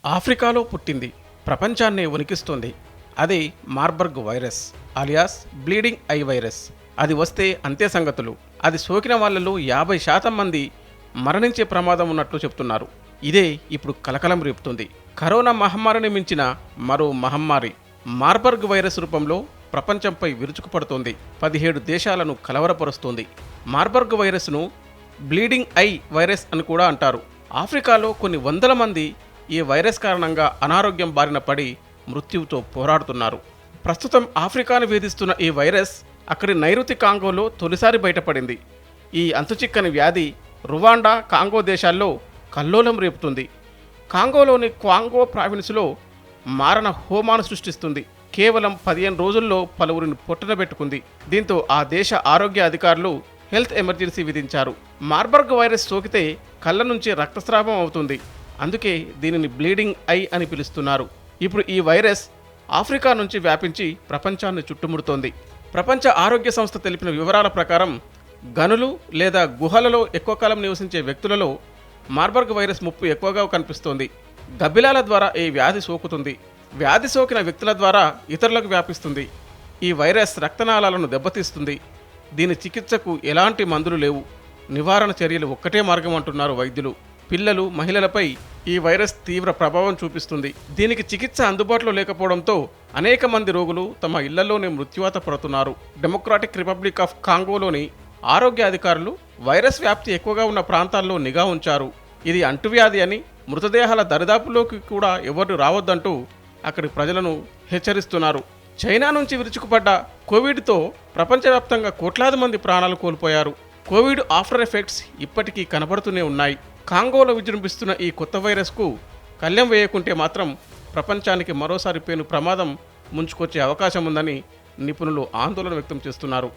ఆఫ్రికాలో పుట్టింది, ప్రపంచాన్నే వణికిస్తుంది. అది Marburg virus alias bleeding I virus. అది వస్తే అంతే సంగతులు. అది సోకిన వాళ్ళలో 50% మంది మరణించే ప్రమాదం ఉన్నట్లు చెప్తున్నారు. ఇదే ఇప్పుడు కలకలం రేపుతుంది. కరోనా మహమ్మారిని మించిన మరో మహమ్మారి మార్బర్గ్ వైరస్ రూపంలో ప్రపంచంపై విరుచుకుపడుతోంది. 17 దేశాలను కలవరపరుస్తోంది. మార్బర్గ్ వైరస్ను బ్లీడింగ్ ఐ వైరస్ అని కూడా అంటారు. ఆఫ్రికాలో కొన్ని వందల మంది ఈ వైరస్ కారణంగా అనారోగ్యం బారిన పడి మృత్యువుతో పోరాడుతున్నారు. ప్రస్తుతం ఆఫ్రికాను వేధిస్తున్న ఈ వైరస్ అక్కడి నైరుతి కాంగోలో తొలిసారి బయటపడింది. ఈ అంతుచిక్కని వ్యాధి రువాండా, కాంగో దేశాల్లో కల్లోలం రేపుతుంది. కాంగోలోని క్వాంగో ప్రావిన్స్లో మారణ హోమాను సృష్టిస్తుంది. కేవలం 15 రోజుల్లో పలువురిని పొట్టనబెట్టుకుంది. దీంతో ఆ దేశ ఆరోగ్య అధికారులు హెల్త్ ఎమర్జెన్సీ విధించారు. మార్బర్గ్ వైరస్ సోకితే కళ్ళ నుంచి రక్తస్రావం అవుతుంది. అందుకే దీనిని బ్లీడింగ్ ఐ అని పిలుస్తున్నారు. ఇప్పుడు ఈ వైరస్ ఆఫ్రికా నుంచి వ్యాపించి ప్రపంచాన్ని చుట్టుముడుతోంది. ప్రపంచ ఆరోగ్య సంస్థ తెలిపిన వివరాల ప్రకారం గనులు లేదా గుహలలో ఎక్కువ కాలం నివసించే వ్యక్తులలో మార్బర్గ్ వైరస్ ముప్పు ఎక్కువగా కనిపిస్తోంది. గబ్బిలాల ద్వారా ఈ వ్యాధి సోకుతుంది. వ్యాధి సోకిన వ్యక్తుల ద్వారా ఇతరులకు వ్యాపిస్తుంది. ఈ వైరస్ రక్తనాళాలను దెబ్బతీస్తుంది. దీని చికిత్సకు ఎలాంటి మందులు లేవు. నివారణ చర్యలు ఒక్కటే మార్గం అంటున్నారు వైద్యులు. పిల్లలు, మహిళలపై ఈ వైరస్ తీవ్ర ప్రభావం చూపిస్తుంది. దీనికి చికిత్స అందుబాటులో లేకపోవడంతో అనేక మంది రోగులు తమ ఇళ్లలోనే మృత్యువాత పడుతున్నారు. డెమోక్రాటిక్ రిపబ్లిక్ ఆఫ్ కాంగోలోని ఆరోగ్య అధికారులు వైరస్ వ్యాప్తి ఎక్కువగా ఉన్న ప్రాంతాల్లో నిఘా ఉంచారు. ఇది అంటువ్యాధి అని, మృతదేహాల దరిదాపులోకి కూడా ఎవరు రావద్దంటూ అక్కడి ప్రజలను హెచ్చరిస్తున్నారు. చైనా నుంచి విరుచుకుపడ్డ కోవిడ్తో ప్రపంచవ్యాప్తంగా కోట్లాది మంది ప్రాణాలు కోల్పోయారు. కోవిడ్ ఆఫ్టర్ ఎఫెక్ట్స్ ఇప్పటికీ కనబడుతూనే ఉన్నాయి. కాంగోలో విజృంభిస్తున్న ఈ కొత్త వైరస్కు కళ్లెం వేయకుంటే మాత్రం ప్రపంచానికి మరోసారి పేను ప్రమాదం ముంచుకొచ్చే అవకాశం ఉందని నిపుణులు ఆందోళన వ్యక్తం చేస్తున్నారు.